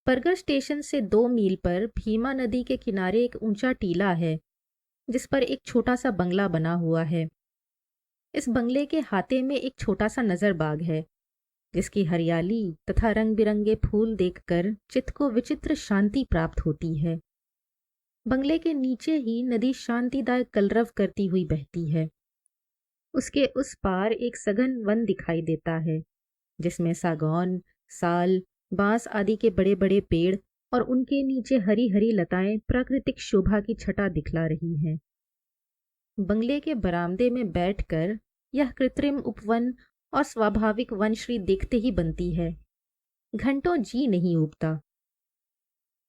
Burger station से 2 मील पर भीमा नदी के किनारे एक ऊंचा टीला है जिस पर एक छोटा सा बंगला बना हुआ है। इस बंगले के हाथे में एक छोटा सा नजर बाग है जिसकी हरियाली तथा रंग बिरंगे फूल देखकर चित्त को विचित्र शांति प्राप्त होती है। बंगले के नीचे ही नदी शांतिदायक कलरव करती हुई बहती है। उसके उस पार एक सघन वन दिखाई देता है जिसमें सागौन, साल, बांस आदि के बड़े बड़े पेड़ और उनके नीचे हरी हरी लताएं प्राकृतिक शोभा की छटा दिखला रही हैं। बंगले के बरामदे में बैठकर यह कृत्रिम उपवन और स्वाभाविक वनश्री देखते ही बनती है। घंटों जी नहीं उबता।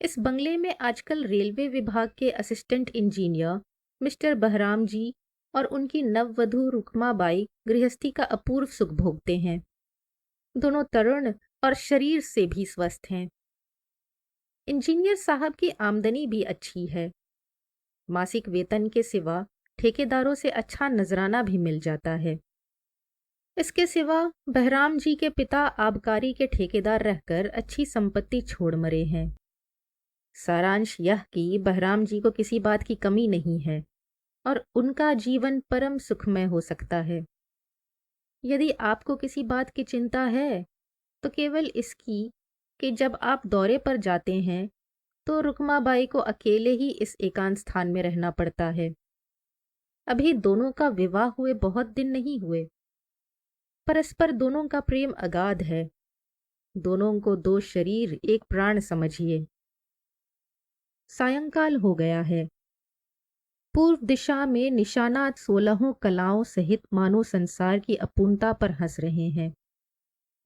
इस बंगले में आजकल रेलवे विभाग के असिस्टेंट इंजीनियर मिस्टर बहराम जी और उनकी नववधु रुकमाबाई गृहस्थी का अपूर्व सुख भोगते हैं। दोनों तरुण और शरीर से भी स्वस्थ हैं। इंजीनियर साहब की आमदनी भी अच्छी है। मासिक वेतन के सिवा ठेकेदारों से अच्छा नजराना भी मिल जाता है। इसके सिवा बहराम जी के पिता आबकारी के ठेकेदार रहकर अच्छी संपत्ति छोड़ मरे हैं। सारांश यह कि बहराम जी को किसी बात की कमी नहीं है और उनका जीवन परम सुखमय हो सकता है। यदि आपको किसी बात की चिंता है तो केवल इसकी कि जब आप दौरे पर जाते हैं तो रुकमाबाई को अकेले ही इस एकांत स्थान में रहना पड़ता है। अभी दोनों का विवाह हुए बहुत दिन नहीं हुए। परस्पर दोनों का प्रेम अगाध है। दोनों को 2 शरीर एक प्राण समझिए। सायंकाल हो गया है। पूर्व दिशा में निशानात 16 कलाओं सहित मानो संसार की अपूर्णता पर हंस रहे हैं।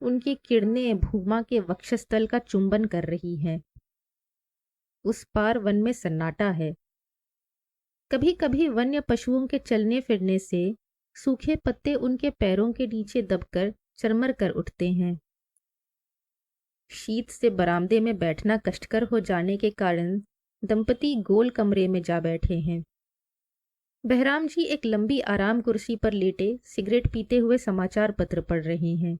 उनकी किरणें भूमा के वक्षस्थल का चुंबन कर रही हैं। उस पार वन में सन्नाटा है। कभी कभी वन्य पशुओं के चलने फिरने से सूखे पत्ते उनके पैरों के नीचे दबकर चरमर कर उठते हैं। शीत से बरामदे में बैठना कष्टकर हो जाने के कारण दंपति गोल कमरे में जा बैठे हैं। बहराम जी एक लंबी आराम कुर्सी पर लेटे सिगरेट पीते हुए समाचार पत्र पढ़ रहे हैं।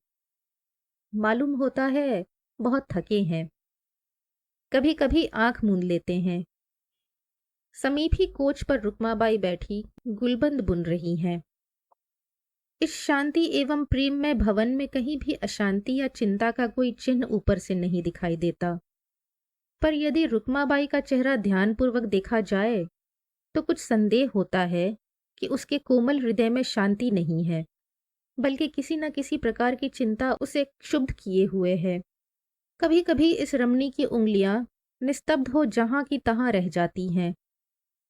मालूम होता है बहुत थके हैं। कभी कभी आंख मूंद लेते हैं। समीप ही कोच पर रुकमाबाई बैठी गुलबंद बुन रही हैं। इस शांति एवं प्रेम में भवन में कहीं भी अशांति या चिंता का कोई चिन्ह ऊपर से नहीं दिखाई देता। पर यदि रुकमाबाई का चेहरा ध्यानपूर्वक देखा जाए तो कुछ संदेह होता है कि उसके कोमल हृदय में शांति नहीं है, बल्कि किसी न किसी प्रकार की चिंता उसे क्षुब्ध किए हुए है। कभी कभी इस रमणी की उंगलियां निस्तब्ध हो जहां की तहां रह जाती हैं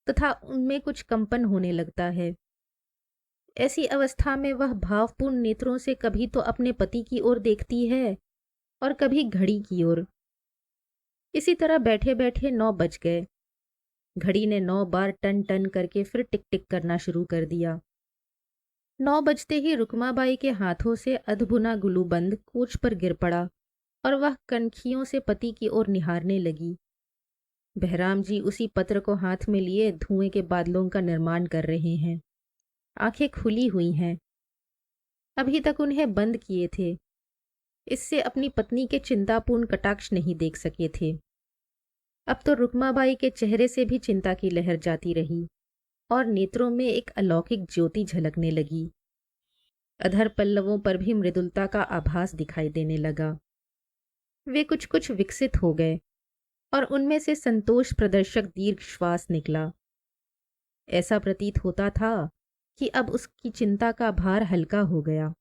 तथा उनमें कुछ कंपन होने लगता है। ऐसी अवस्था में वह भावपूर्ण नेत्रों से कभी तो अपने पति की ओर देखती है और कभी घड़ी की ओर। इसी तरह बैठे बैठे 9 बज गए। घड़ी ने 9 बार टन टन करके फिर टिक टिक करना शुरू कर दिया। 9 बजते ही रुकमाबाई के हाथों से अधभुना गुलूबंद कोच पर गिर पड़ा और वह कनखियों से पति की ओर निहारने लगी। बहराम जी उसी पत्र को हाथ में लिए धुएं के बादलों का निर्माण कर रहे हैं। आंखें खुली हुई हैं। अभी तक उन्हें बंद किए थे। इससे अपनी पत्नी के चिंतापूर्ण कटाक्ष नहीं देख सके थे। अब तो रुकमाबाई के चेहरे से भी चिंता की लहर जाती रही और नेत्रों में एक अलौकिक ज्योति झलकने लगी। अधर पल्लवों पर भी मृदुलता का आभास दिखाई देने लगा। वे कुछ कुछ विकसित हो गए और उनमें से संतोष प्रदर्शक दीर्घ श्वास निकला। ऐसा प्रतीत होता था कि अब उसकी चिंता का भार हल्का हो गया।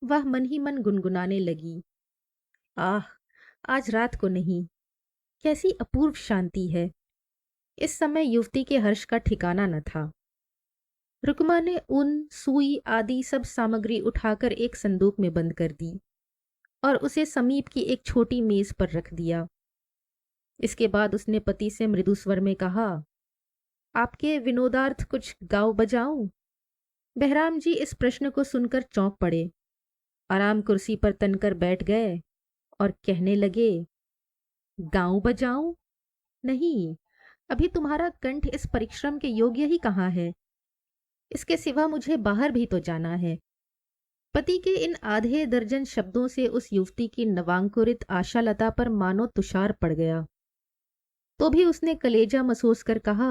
वह मन ही मन गुनगुनाने लगी, आह, आज रात को नहीं, कैसी अपूर्व शांति है। इस समय युवती के हर्ष का ठिकाना न था। रुकमा ने ऊन, सुई आदि सब सामग्री उठाकर एक संदूक में बंद कर दी और उसे समीप की एक छोटी मेज पर रख दिया। इसके बाद उसने पति से मृदु स्वर में कहा, आपके विनोदार्थ कुछ गाओ बजाऊं? बहराम जी इस प्रश्न को सुनकर चौंक पड़े, आराम कुर्सी पर तनकर बैठ गए और कहने लगे, गाऊं बजाऊं? नहीं, अभी तुम्हारा कंठ इस परिश्रम के योग्य ही कहाँ है। इसके सिवा मुझे बाहर भी तो जाना है। पति के इन आधे दर्जन शब्दों से उस युवती की नवांकुरित आशालता पर मानो तुषार पड़ गया। तो भी उसने कलेजा मसोस कर कहा,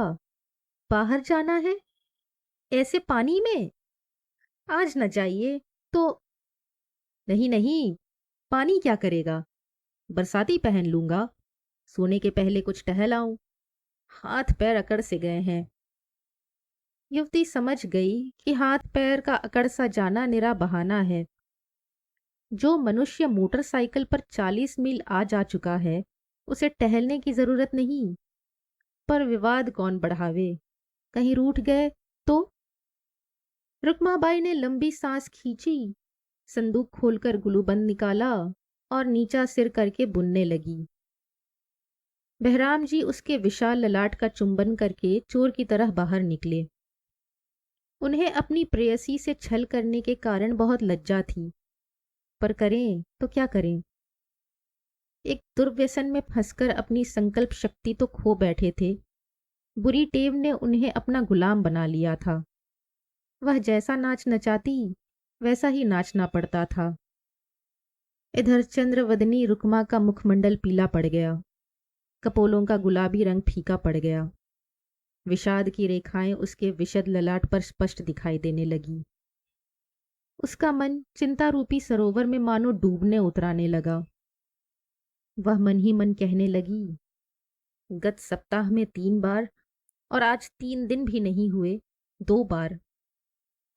बाहर जाना है? ऐसे पानी में? आज न जाइए तो। नहीं नहीं, पानी क्या करेगा, बरसाती पहन लूंगा। सोने के पहले कुछ टहल आऊं, हाथ पैर अकड़ से गए हैं। युवती समझ गई कि हाथ पैर का अकड़ सा जाना निरा बहाना है। जो मनुष्य मोटरसाइकिल पर 40 मील आ जा चुका है, उसे टहलने की जरूरत नहीं। पर विवाद कौन बढ़ावे, कहीं रूठ गए तो। रुक्माबाई ने लंबी सांस खींची, संदूक खोलकर गुलूबंद निकाला और नीचा सिर करके बुनने लगी। बहराम जी उसके विशाल ललाट का चुंबन करके चोर की तरह बाहर निकले। उन्हें अपनी प्रेयसी से छल करने के कारण बहुत लज्जा थी, पर करें तो क्या करें। एक दुर्व्यसन में फंसकर अपनी संकल्प शक्ति तो खो बैठे थे। बुरी टेव ने उन्हें अपना गुलाम बना लिया था। वह जैसा नाच नचाती वैसा ही नाचना पड़ता था। इधर चंद्रवदनी रुक्मा का मुखमंडल पीला पड़ गया, कपोलों का गुलाबी रंग फीका पड़ गया। विषाद की रेखाएं उसके विशद ललाट पर स्पष्ट दिखाई देने लगी। उसका मन चिंता रूपी सरोवर में मानो डूबने उतराने लगा। वह मन ही मन कहने लगी, गत सप्ताह में 3 बार और आज 3 दिन भी नहीं हुए, 2 बार।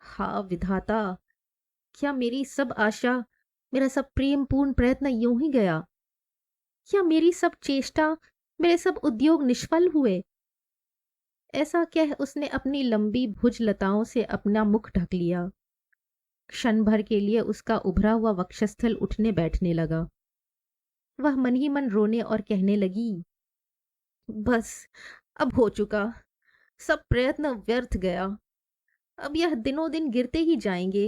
हा विधाता, क्या मेरी सब आशा, मेरा सब प्रेम पूर्ण प्रयत्न यूं ही गया? क्या मेरी सब चेष्टा, मेरे सब उद्योग निष्फल हुए? ऐसा कह उसने अपनी लंबी भुज लताओं से अपना मुख ढक लिया। क्षण भर के लिए उसका उभरा हुआ वक्षस्थल उठने बैठने लगा। वह मन ही मन रोने और कहने लगी, बस अब हो चुका, सब प्रयत्न व्यर्थ गया। अब यह दिनों दिन गिरते ही जाएंगे।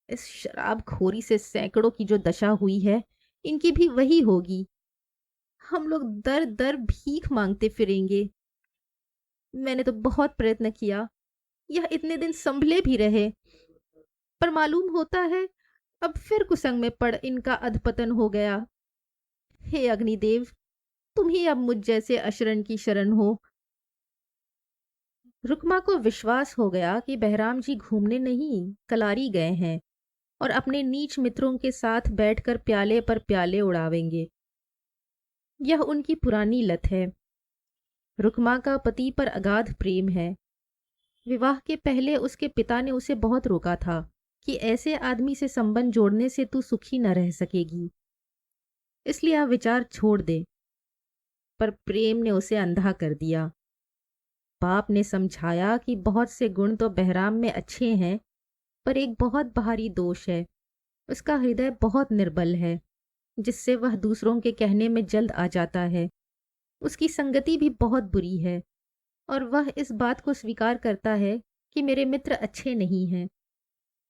इस शराब खोरी से सैकड़ों की जो दशा हुई है, इनकी भी वही होगी। हम लोग दर दर भीख मांगते फिरेंगे। मैंने तो बहुत प्रयत्न किया, यह इतने दिन संभले भी रहे, पर मालूम होता है अब फिर कुसंग में पड़ इनका अधपतन हो गया। हे अग्निदेव, तुम ही अब मुझ जैसे अशरण की शरण हो। रुक्मा को विश्वास हो गया कि बहराम जी घूमने नहीं, कलारी गए हैं और अपने नीच मित्रों के साथ बैठकर प्याले पर प्याले उड़ावेंगे। यह उनकी पुरानी लत है। रुक्मा का पति पर अगाध प्रेम है। विवाह के पहले उसके पिता ने उसे बहुत रोका था कि ऐसे आदमी से संबंध जोड़ने से तू सुखी न रह सकेगी, इसलिए यह विचार छोड़ दे। पर प्रेम ने उसे अंधा कर दिया। बाप ने समझाया कि बहुत से गुण तो बहराम में अच्छे हैं, पर एक बहुत भारी दोष है, उसका हृदय बहुत निर्बल है, जिससे वह दूसरों के कहने में जल्द आ जाता है। उसकी संगति भी बहुत बुरी है और वह इस बात को स्वीकार करता है कि मेरे मित्र अच्छे नहीं हैं,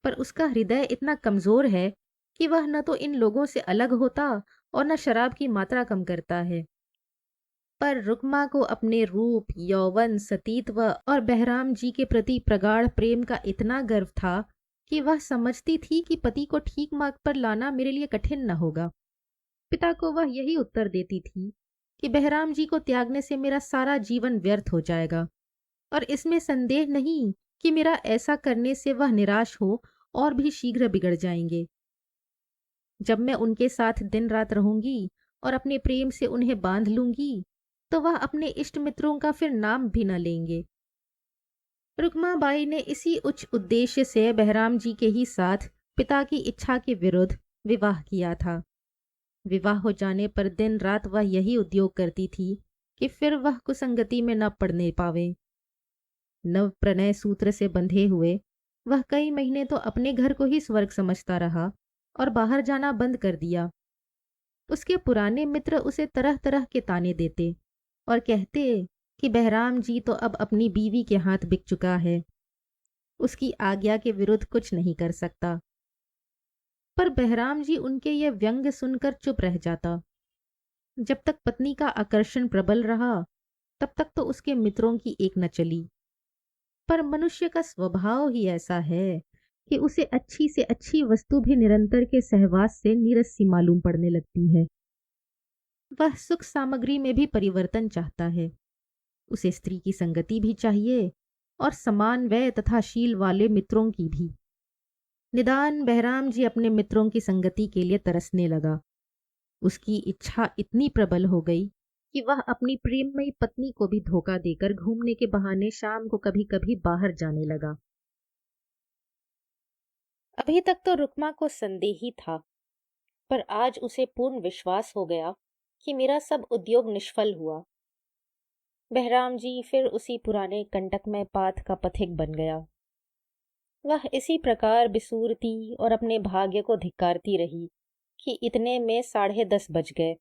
पर उसका हृदय इतना कमजोर है कि वह न तो इन लोगों से अलग होता और न शराब की मात्रा कम करता है। पर रुक्मा को अपने रूप, यौवन, सतीत्व और बहराम जी के प्रति प्रगाढ़ प्रेम का इतना गर्व था कि वह समझती थी कि पति को ठीक मार्ग पर लाना मेरे लिए कठिन न होगा। पिता को वह यही उत्तर देती थी कि बहराम जी को त्यागने से मेरा सारा जीवन व्यर्थ हो जाएगा, और इसमें संदेह नहीं कि मेरा ऐसा करने से वह निराश हो और भी शीघ्र बिगड़ जाएंगे। जब मैं उनके साथ दिन रात रहूंगी और अपने प्रेम से उन्हें बांध लूंगी, तो वह अपने इष्ट मित्रों का फिर नाम भी न लेंगे। रुक्माबाई ने इसी उच्च उद्देश्य से बहराम जी के ही साथ पिता की इच्छा के विरुद्ध विवाह किया था। विवाह हो जाने पर दिन रात वह यही उद्योग करती थी कि फिर वह कुसंगति में न पड़ने पावे। नव प्रणय सूत्र से बंधे हुए वह कई महीने तो अपने घर को ही स्वर्ग समझता रहा और बाहर जाना बंद कर दिया। उसके पुराने मित्र उसे तरह तरह के ताने देते और कहते कि बहराम जी तो अब अपनी बीवी के हाथ बिक चुका है, उसकी आज्ञा के विरुद्ध कुछ नहीं कर सकता। पर बहराम जी उनके ये व्यंग्य सुनकर चुप रह जाता। जब तक पत्नी का आकर्षण प्रबल रहा, तब तक तो उसके मित्रों की एक न चली। पर मनुष्य का स्वभाव ही ऐसा है कि उसे अच्छी से अच्छी वस्तु भी निरंतर के सहवास से नीरस सी मालूम पड़ने लगती है। वह सुख सामग्री में भी परिवर्तन चाहता है। उसे स्त्री की संगति भी चाहिए और समान व्यय तथा शील वाले मित्रों की भी। निदान बहराम जी अपने मित्रों की संगति के लिए तरसने लगा। उसकी इच्छा इतनी प्रबल हो गई कि वह अपनी प्रेममयी पत्नी को भी धोखा देकर घूमने के बहाने शाम को कभी कभी बाहर जाने लगा। अभी तक तो रुक्मा को संदेह ही था, पर आज उसे पूर्ण विश्वास हो गया कि मेरा सब उद्योग निष्फल हुआ। बहराम जी फिर उसी पुराने कंटकमय पाथ का पथिक बन गया। वह इसी प्रकार बिसूरती और अपने भाग्य को धिक्कारती रही कि इतने में 10:30 बज गए।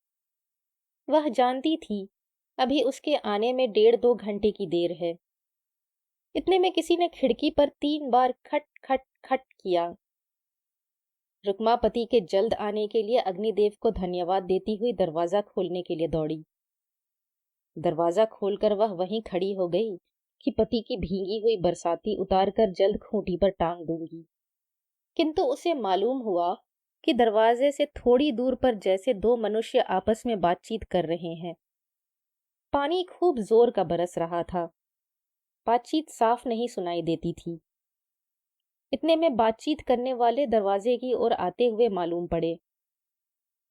वह जानती थी अभी उसके आने में 1.5-2 घंटे की देर है। इतने में किसी ने खिड़की पर 3 बार खट खट खट किया। रुक्मा पति के जल्द आने के लिए अग्निदेव को धन्यवाद देती हुई दरवाजा खोलने के लिए दौड़ी। दरवाजा खोलकर वह वहीं खड़ी हो गई कि पति की भीगी हुई बरसाती उतारकर जल्द खूंटी पर टांग दूंगी। किंतु उसे मालूम हुआ कि दरवाजे से थोड़ी दूर पर जैसे दो मनुष्य आपस में बातचीत कर रहे हैं। पानी खूब जोर का बरस रहा था। बातचीत साफ नहीं सुनाई देती थी। इतने में बातचीत करने वाले दरवाजे की ओर आते हुए मालूम पड़े।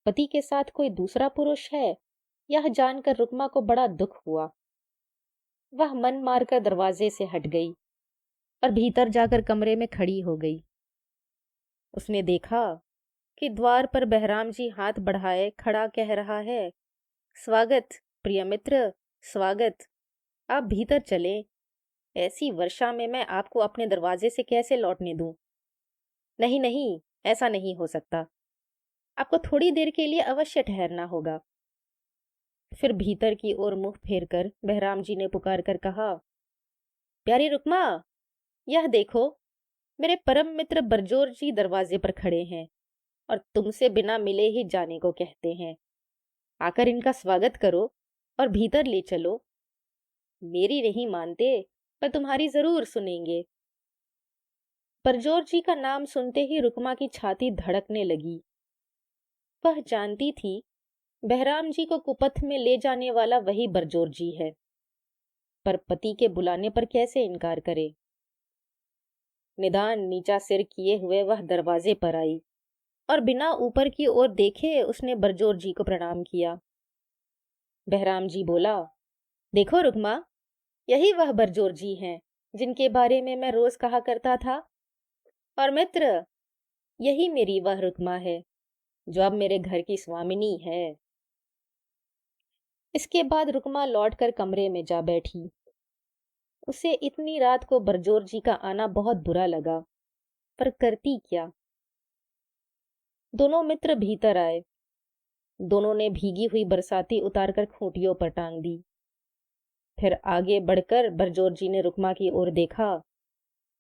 पति के साथ कोई दूसरा पुरुष है, यह जानकर रुक्मा को बड़ा दुख हुआ। वह मन मारकर दरवाजे से हट गई और भीतर जाकर कमरे में खड़ी हो गई। उसने देखा कि द्वार पर बहराम जी हाथ बढ़ाए खड़ा कह रहा है, स्वागत प्रिय मित्र, स्वागत। आप भीतर चलें। ऐसी वर्षा में मैं आपको अपने दरवाजे से कैसे लौटने दूं? नहीं नहीं, ऐसा नहीं हो सकता। आपको थोड़ी देर के लिए अवश्य ठहरना होगा। फिर भीतर की ओर मुंह फेरकर बहराम जी ने पुकार कर कहा, प्यारी रुक्मा, यह देखो, मेरे परम मित्र बरजोर जी दरवाजे पर खड़े हैं और तुमसे बिना मिले ही जाने को कहते हैं। आकर इनका स्वागत करो और भीतर ले चलो। मेरी नहीं मानते पर तुम्हारी जरूर सुनेंगे। बरजोर जी का नाम सुनते ही रुक्मा की छाती धड़कने लगी। वह जानती थी बहराम जी को कुपथ में ले जाने वाला वही बरजोर जी है, पर पति के बुलाने पर कैसे इनकार करे। निदान नीचा सिर किए हुए वह दरवाजे पर आई और बिना ऊपर की ओर देखे उसने बरजोर जी को प्रणाम किया। बहराम जी बोला, देखो रुक्मा, यही वह बरजोर जी हैं जिनके बारे में मैं रोज कहा करता था। और मित्र, यही मेरी वह रुक्मा है जो अब मेरे घर की स्वामिनी है। इसके बाद रुक्मा लौटकर कमरे में जा बैठी। उसे इतनी रात को बरजोर जी का आना बहुत बुरा लगा, पर करती क्या। दोनों मित्र भीतर आए। दोनों ने भीगी हुई बरसाती उतारकर खूंटियों पर टांग दी। फिर आगे बढ़कर बरजोर जी ने रुक्मा की ओर देखा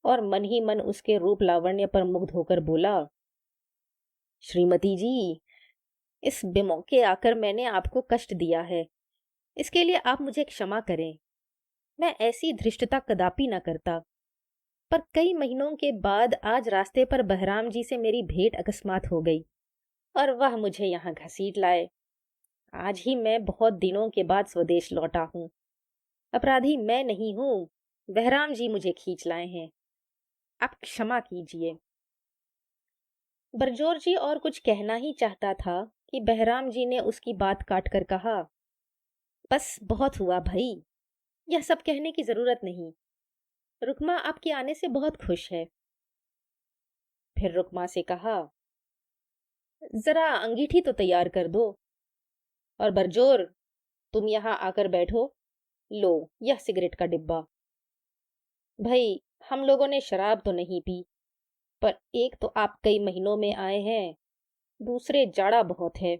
और मन ही मन उसके रूप लावण्य पर मुग्ध होकर बोला, श्रीमती जी, इस बेमौके आकर मैंने आपको कष्ट दिया है। इसके लिए आप मुझे क्षमा करें। मैं ऐसी धृष्टता कदापि न करता, पर कई महीनों के बाद आज रास्ते पर बहराम जी से मेरी भेंट अकस्मात हो गई और वह मुझे यहाँ घसीट लाए। आज ही मैं बहुत दिनों के बाद स्वदेश लौटा हूँ। अपराधी मैं नहीं हूँ, बहराम जी मुझे खींच लाए हैं। आप क्षमा कीजिए। बरजोर जी और कुछ कहना ही चाहता था कि बहराम जी ने उसकी बात काट कर कहा, बस बहुत हुआ भाई, यह सब कहने की जरूरत नहीं। रुक्मा आपके आने से बहुत खुश है। फिर रुक्मा से कहा, जरा अंगीठी तो तैयार कर दो। और बरजोर, तुम यहाँ आकर बैठो। लो यह सिगरेट का डिब्बा। भाई, हम लोगों ने शराब तो नहीं पी, पर एक तो आप कई महीनों में आए हैं, दूसरे जाड़ा बहुत है,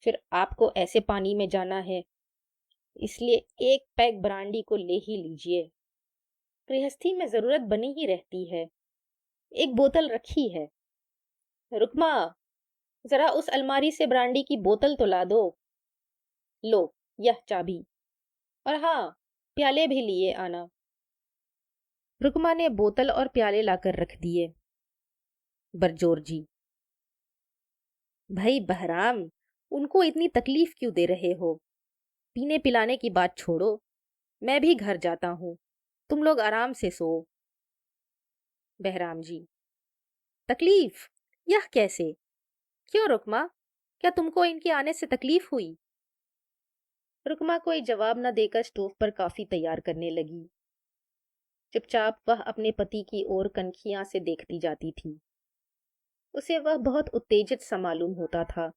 फिर आपको ऐसे पानी में जाना है, इसलिए एक पैक ब्रांडी को ले ही लीजिए। गृहस्थी में जरूरत बनी ही रहती है। एक बोतल रखी है। रुक्मा, जरा उस अलमारी से ब्रांडी की बोतल तो ला दो। लो यह चाबी। और हाँ, प्याले भी लिए आना। रुक्मा ने बोतल और प्याले लाकर रख दिए। बरजोर जी। भाई बहराम, उनको इतनी तकलीफ क्यों दे रहे हो? पीने पिलाने की बात छोड़ो, मैं भी घर जाता हूँ। तुम लोग आराम से सो। बहराम जी। तकलीफ? यह कैसे? क्यों रुकमा, क्या तुमको इनके आने से तकलीफ हुई? रुकमा कोई जवाब न देकर स्टोव पर कॉफी तैयार करने लगी। चुपचाप वह अपने पति की ओर कनखियां से देखती जाती थी। उसे वह बहुत उत्तेजित सा मालूम होता था,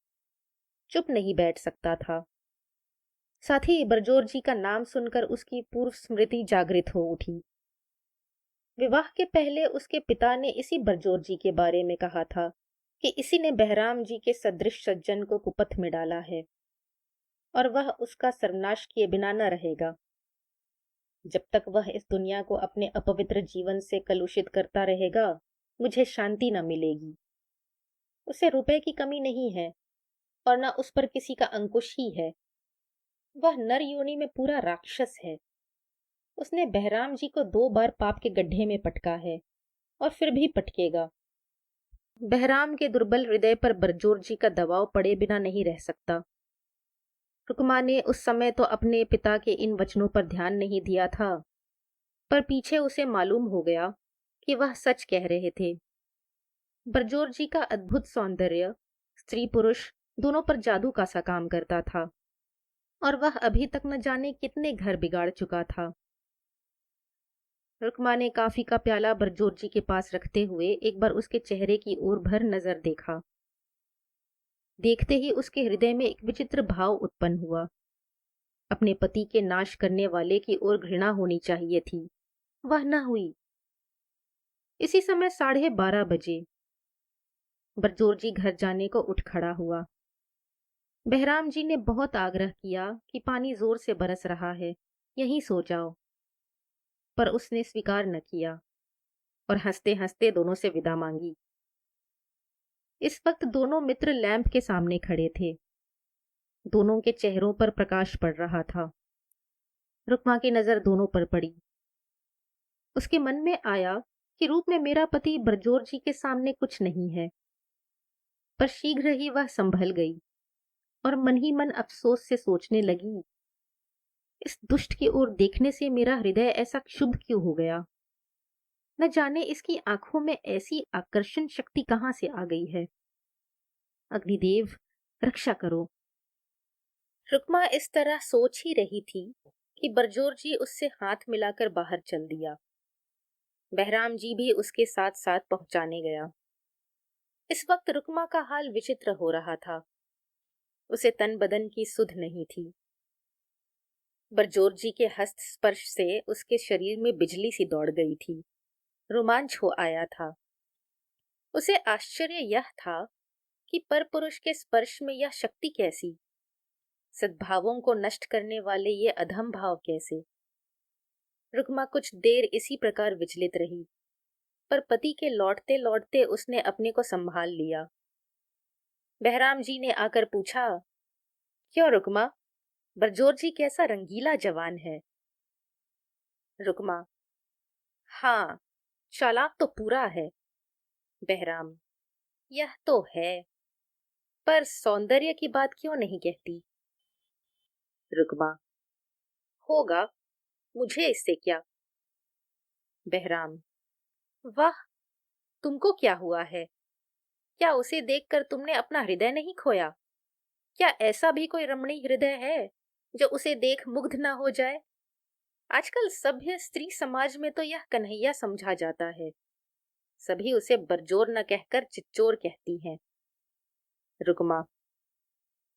चुप नहीं बैठ सकता था। साथ ही बरजोर जी का नाम सुनकर उसकी पूर्व स्मृति जागृत हो उठी। विवाह के पहले उसके पिता ने इसी बरजोर जी के बारे में कहा था कि इसी ने बहराम जी के सदृश सज्जन को कुपथ में डाला है और वह उसका सर्वनाश किए बिना न रहेगा। जब तक वह इस दुनिया को अपने अपवित्र जीवन से कलुषित करता रहेगा, मुझे शांति न मिलेगी। उसे रुपए की कमी नहीं है और न उस पर किसी का अंकुश ही है। वह नर योनि में पूरा राक्षस है। उसने बहराम जी को 2 बार पाप के गड्ढे में पटका है और फिर भी पटकेगा। बहराम के दुर्बल हृदय पर बरजोर जी का दबाव पड़े बिना नहीं रह सकता। रुकमा ने उस समय तो अपने पिता के इन वचनों पर ध्यान नहीं दिया था, पर पीछे उसे मालूम हो गया कि वह सच कह रहे थे। बरजोर जी का अद्भुत सौंदर्य स्त्री पुरुष दोनों पर जादू का सा काम करता था और वह अभी तक न जाने कितने घर बिगाड़ चुका था। रुकमा ने कॉफी का प्याला बरजोर जी के पास रखते हुए एक बार उसके चेहरे की ओर भर नजर देखा। देखते ही उसके हृदय में एक विचित्र भाव उत्पन्न हुआ। अपने पति के नाश करने वाले की ओर घृणा होनी चाहिए थी, वह न हुई। इसी समय 12:30 बजे बरजोर जी घर जाने को उठ खड़ा हुआ। बहराम जी ने बहुत आग्रह किया कि पानी जोर से बरस रहा है, यहीं सो जाओ, पर उसने स्वीकार न किया और हंसते हंसते दोनों से विदा मांगी। इस वक्त दोनों मित्र लैंप के सामने खड़े थे। दोनों के चेहरों पर प्रकाश पड़ रहा था। रुक्मा की नजर दोनों पर पड़ी। उसके मन में आया कि रूप में मेरा पति बरजोर जी के सामने कुछ नहीं है, पर शीघ्र ही वह संभल गई और मन ही मन अफसोस से सोचने लगी, इस दुष्ट की ओर देखने से मेरा हृदय ऐसा क्षुब्ध क्यों हो गया? न जाने इसकी आंखों में ऐसी आकर्षण शक्ति कहां से आ गई है। अग्निदेव, रक्षा करो। रुक्मा इस तरह सोच ही रही थी कि बरजोर जी उससे हाथ मिलाकर बाहर चल दिया। बहराम जी भी उसके साथ साथ पहुंचाने गया। इस वक्त रुक्मा का हाल विचित्र हो रहा था। उसे तन बदन की सुध नहीं थी। बरजोर जी के हस्त स्पर्श से उसके शरीर में बिजली सी दौड़ गई थी। रोमांच हो आया था। उसे आश्चर्य यह था कि परपुरुष के स्पर्श में यह शक्ति कैसी, सद्भावों को नष्ट करने वाले ये अधम भाव कैसे। रुक्मा कुछ देर इसी प्रकार विचलित रही, पर पति के लौटते लौटते उसने अपने को संभाल लिया। बहराम जी ने आकर पूछा, क्यों रुक्मा, बरजोर जी कैसा रंगीला जवान है? रुक्मा, हाँ, चालाक तो पूरा है। बहराम, यह तो है, पर सौंदर्य की बात क्यों नहीं कहती? रुक्मा, होगा, मुझे इससे क्या? बहराम, वाह, तुमको क्या हुआ है? क्या उसे देखकर तुमने अपना हृदय नहीं खोया? क्या ऐसा भी कोई रमणीय हृदय है जो उसे देख मुग्ध ना हो जाए? आजकल सभ्य स्त्री समाज में तो यह कन्हैया समझा जाता है। सभी उसे बरजोर न कहकर चिच्चोर कहती हैं। रुक्मा,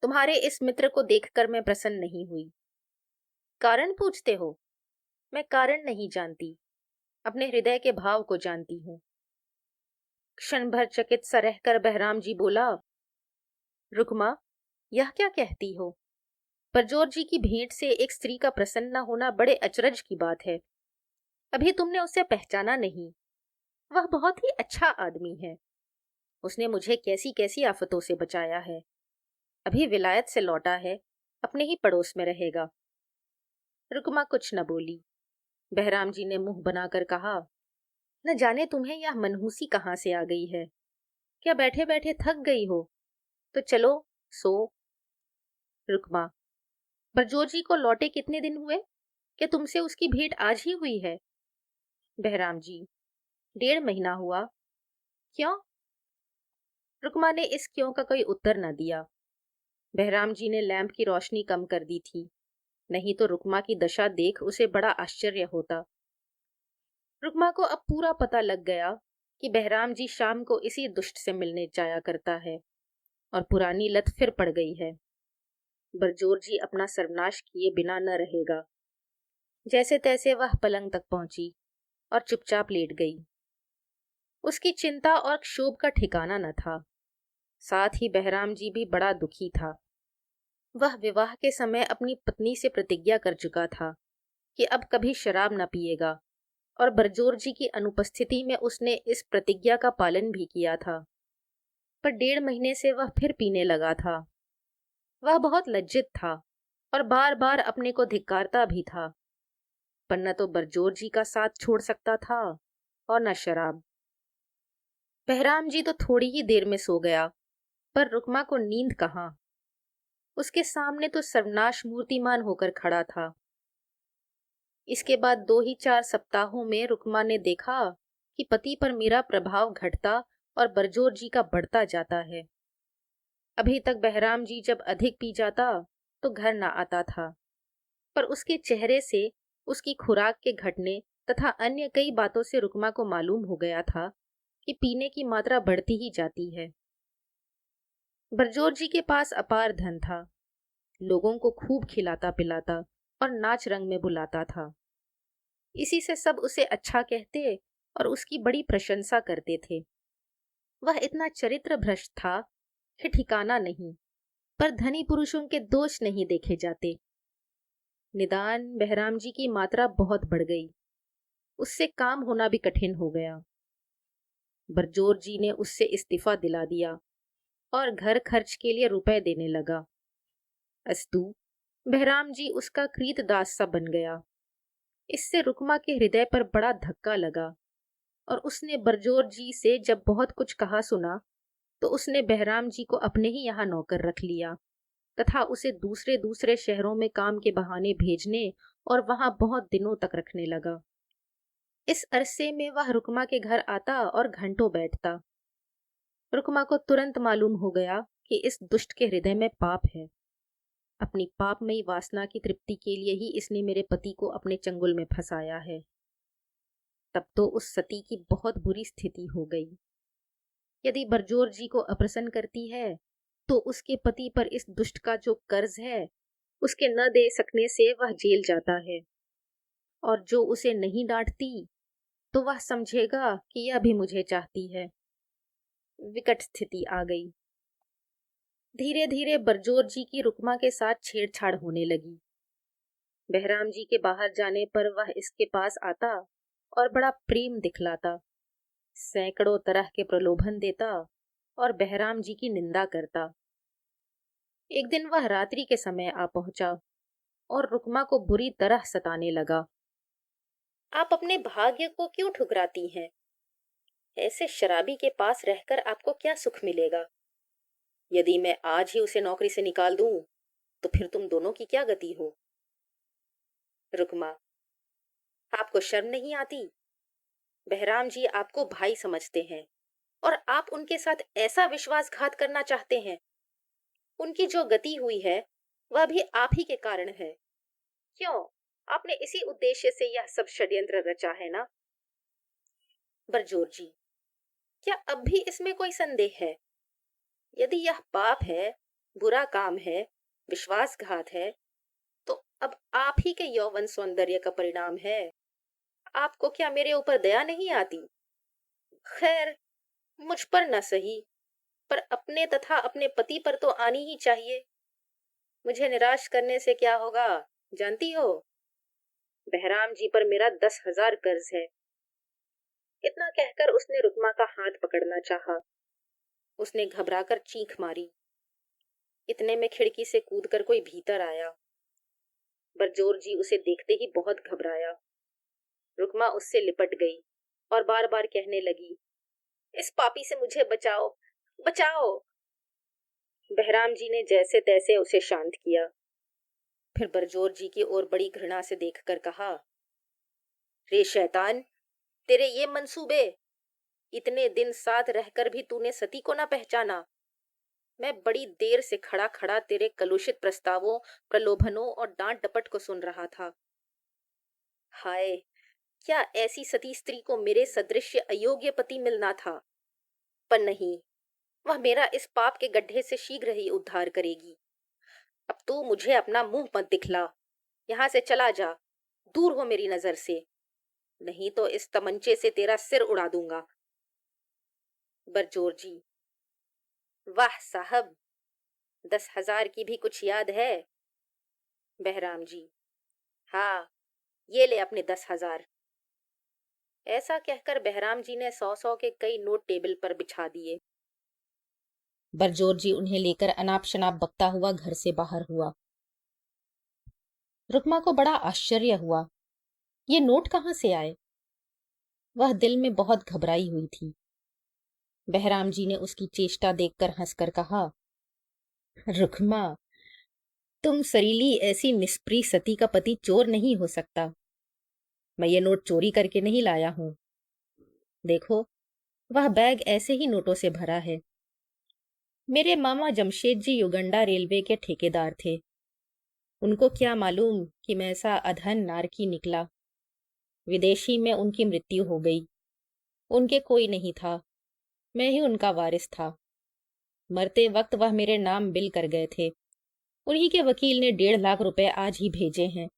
तुम्हारे इस मित्र को देखकर मैं प्रसन्न नहीं हुई। कारण पूछते हो? मैं कारण नहीं जानती, अपने हृदय के भाव को जानती हूँ। क्षण भर चकित सा रहकर बहराम जी बोला, रुक्मा, यह क्या कहती हो? बरजोर जी की भेंट से एक स्त्री का प्रसन्न न होना बड़े अचरज की बात है। अभी तुमने उसे पहचाना नहीं। वह बहुत ही अच्छा आदमी है। उसने मुझे कैसी कैसी आफतों से बचाया है। अभी विलायत से लौटा है, अपने ही पड़ोस में रहेगा। रुकमा कुछ न बोली। बहराम जी ने मुंह बनाकर कहा, न जाने तुम्हें यह मनहूसी कहाँ से आ गई है। क्या बैठे बैठे थक गई हो? तो चलो सो। रुकमा, बरजोर जी को लौटे कितने दिन हुए? क्या तुमसे उसकी भेंट आज ही हुई है? बहराम जी, 1.5 महीना हुआ। क्यों? रुकमा ने इस क्यों का कोई उत्तर न दिया। बहराम जी ने लैंप की रोशनी कम कर दी थी, नहीं तो रुकमा की दशा देख उसे बड़ा आश्चर्य होता। रुकमा को अब पूरा पता लग गया कि बहराम जी शाम को इसी दुष्ट से मिलने जाया करता है और पुरानी लत फिर पड़ गई है। बरजोर जी अपना सर्वनाश किए बिना न रहेगा। जैसे तैसे वह पलंग तक पहुंची और चुपचाप लेट गई। उसकी चिंता और क्षोभ का ठिकाना न था। साथ ही बहराम जी भी बड़ा दुखी था। वह विवाह के समय अपनी पत्नी से प्रतिज्ञा कर चुका था कि अब कभी शराब न पिएगा, और बरजोर जी की अनुपस्थिति में उसने इस प्रतिज्ञा का पालन भी किया था। पर 1.5 महीने से वह फिर पीने लगा था। वह बहुत लज्जित था और बार बार अपने को धिक्कारता भी था, पर न तो बरजोर जी का साथ छोड़ सकता था और न शराब। बहराम जी तो थोड़ी ही देर में सो गया, पर रुकमा को नींद कहाँ। उसके सामने तो सर्वनाश मूर्तिमान होकर खड़ा था। इसके बाद 2 ही 4 सप्ताहों में रुकमा ने देखा कि पति पर मेरा प्रभाव घटता और बरजोर जी का बढ़ता जाता है। अभी तक बहराम जी जब अधिक पी जाता तो घर न आता था, पर उसके चेहरे से उसकी खुराक के घटने तथा अन्य कई बातों से रुकमा को मालूम हो गया था कि पीने की मात्रा बढ़ती ही जाती है। बरजोर जी के पास अपार धन था। लोगों को खूब खिलाता पिलाता और नाच रंग में बुलाता था। इसी से सब उसे अच्छा कहते और उसकी बड़ी प्रशंसा करते थे। वह इतना चरित्र भ्रष्ट था कि ठिकाना नहीं, पर धनी पुरुषों के दोष नहीं देखे जाते। निदान बहराम जी की मात्रा बहुत बढ़ गई। उससे काम होना भी कठिन हो गया। बरजोर जी ने उससे इस्तीफा दिला दिया और घर खर्च के लिए रुपए देने लगा। अस्तु, बहराम जी उसका कृतदास सा बन गया। इससे रुकमा के हृदय पर बड़ा धक्का लगा और उसने बरजोर जी से जब बहुत कुछ कहा सुना तो उसने बहराम जी को अपने ही यहाँ नौकर रख लिया तथा उसे दूसरे दूसरे शहरों में काम के बहाने भेजने और वहां बहुत दिनों तक रखने लगा। इस अरसे में वह रुकमा के घर आता और घंटों बैठता। रुकमा को तुरंत मालूम हो गया कि इस दुष्ट के हृदय में पाप है। अपनी पापमयी वासना की तृप्ति के लिए ही इसने मेरे पति को अपने चंगुल में फंसाया है। तब तो उस सती की बहुत बुरी स्थिति हो गई। यदि बरजोर जी को अप्रसन्न करती है तो उसके पति पर इस दुष्ट का जो कर्ज है उसके न दे सकने से वह जेल जाता है, और जो उसे नहीं डांटती तो वह समझेगा कि यह भी मुझे चाहती है। विकट स्थिति आ गई। धीरे धीरे बरजोर जी की रुकमा के साथ छेड़छाड़ होने लगी। बहराम जी के बाहर जाने पर वह इसके पास आता और बड़ा प्रेम दिखलाता, सैकड़ों तरह के प्रलोभन देता और बहराम जी की निंदा करता। एक दिन वह रात्रि के समय आ पहुंचा और रुकमा को बुरी तरह सताने लगा। आप अपने भाग्य को क्यों ठुकराती हैं? ऐसे शराबी के पास रहकर आपको क्या सुख मिलेगा? यदि मैं आज ही उसे नौकरी से निकाल दूं तो फिर तुम दोनों की क्या गति हो? रुकमा, आपको शर्म नहीं आती? बहराम जी आपको भाई समझते हैं और आप उनके साथ ऐसा विश्वासघात करना चाहते हैं। उनकी जो गति हुई है वह भी आप ही के कारण है। क्यों? आपने इसी उद्देश्य से यह सब षड्यंत्र रचा है ना? बरजोर जी, क्या अब भी इसमें कोई संदेह है? यदि यह पाप है, बुरा काम है, विश्वासघात है, तो अब आप ही के यौवन सौंदर्य का परिणाम है। आपको क्या मेरे ऊपर दया नहीं आती? खैर, मुझ पर न सही, पर अपने तथा अपने पति पर तो आनी ही चाहिए। मुझे निराश करने से क्या होगा, जानती हो? बहराम जी पर मेरा 10,000 कर्ज है। इतना कहकर उसने रुकमा का हाथ पकड़ना चाहा। उसने घबराकर चीख मारी। इतने में खिड़की से कूदकर कोई भीतर आया। बरजोर जी उसे देखते ही बहुत घबराया। रुकमा उससे लिपट गई और बार बार कहने लगी, इस पापी से मुझे बचाओ, बचाओ। बहराम जी ने जैसे तैसे उसे शांत किया, फिर बरजोर जी की ओर बड़ी घृणा से देखकर कहा, रे शैतान, तेरे ये मंसूबे! इतने दिन साथ रहकर भी तूने सती को ना पहचाना। मैं बड़ी देर से खड़ा खड़ा तेरे कलुषित प्रस्तावों, प्रलोभनों और डांट डपट को सुन रहा था। हाय, क्या ऐसी सती स्त्री को मेरे सदृश्य अयोग्य पति मिलना था। पर नहीं, वह मेरा इस पाप के गड्ढे से शीघ्र ही उद्धार करेगी। अब तू मुझे अपना मुंह मत दिखला। यहाँ से चला जा, दूर हो मेरी नजर से, नहीं तो इस तमंचे से तेरा सिर उड़ा दूंगा। बरजोर जी, वाह साहब, 10,000 की भी कुछ याद है? बहराम जी, हाँ, ये ले अपने 10,000। ऐसा कहकर बहराम जी ने 100-100 के कई नोट टेबल पर बिछा दिए। बरजोर जी उन्हें लेकर अनाप शनाप बकता हुआ घर से बाहर हुआ। रुकमा को बड़ा आश्चर्य हुआ, ये नोट कहाँ से आए? वह दिल में बहुत घबराई हुई थी। बहराम जी ने उसकी चेष्टा देखकर हंसकर कहा, रुकमा, तुम सरीली ऐसी निष्प्रिय सती का पति चोर नहीं हो सकता। मैं ये नोट चोरी करके नहीं लाया हूं। देखो, वह बैग ऐसे ही नोटों से भरा है। मेरे मामा जमशेद जी युगंडा रेलवे के ठेकेदार थे। उनको क्या मालूम कि मैं ऐसा अधन नारकी निकला। विदेशी में उनकी मृत्यु हो गई। उनके कोई नहीं था, मैं ही उनका वारिस था। मरते वक्त वह मेरे नाम बिल कर गए थे। उन्हीं के वकील ने 1.5 लाख रुपए आज ही भेजे हैं।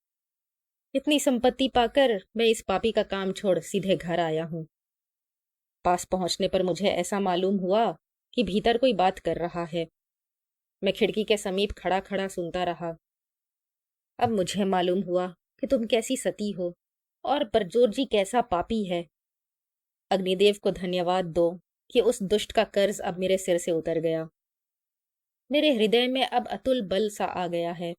इतनी संपत्ति पाकर मैं इस पापी का काम छोड़ सीधे घर आया हूं। पास पहुंचने पर मुझे ऐसा मालूम हुआ कि भीतर कोई बात कर रहा है। मैं खिड़की के समीप खड़ा खड़ा सुनता रहा। अब मुझे मालूम हुआ कि तुम कैसी सती हो और बरजोर जी कैसा पापी है। अग्निदेव को धन्यवाद दो कि उस दुष्ट का कर्ज अब मेरे सिर से उतर गया। मेरे हृदय में अब अतुल बल सा आ गया है।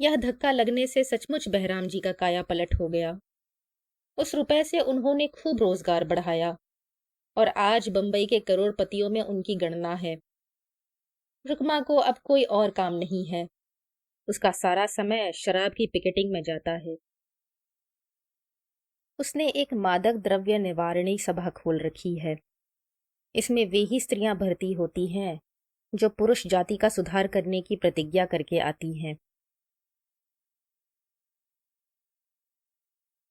यह धक्का लगने से सचमुच बहराम जी का काया पलट हो गया। उस रुपए से उन्होंने खूब रोजगार बढ़ाया और आज बंबई के करोड़पतियों में उनकी गणना है। रुकमा को अब कोई और काम नहीं है। उसका सारा समय शराब की पिकेटिंग में जाता है। उसने एक मादक द्रव्य निवारणी सभा खोल रखी है। इसमें वे ही स्त्रियां भर्ती होती हैं जो पुरुष जाति का सुधार करने की प्रतिज्ञा करके आती हैं।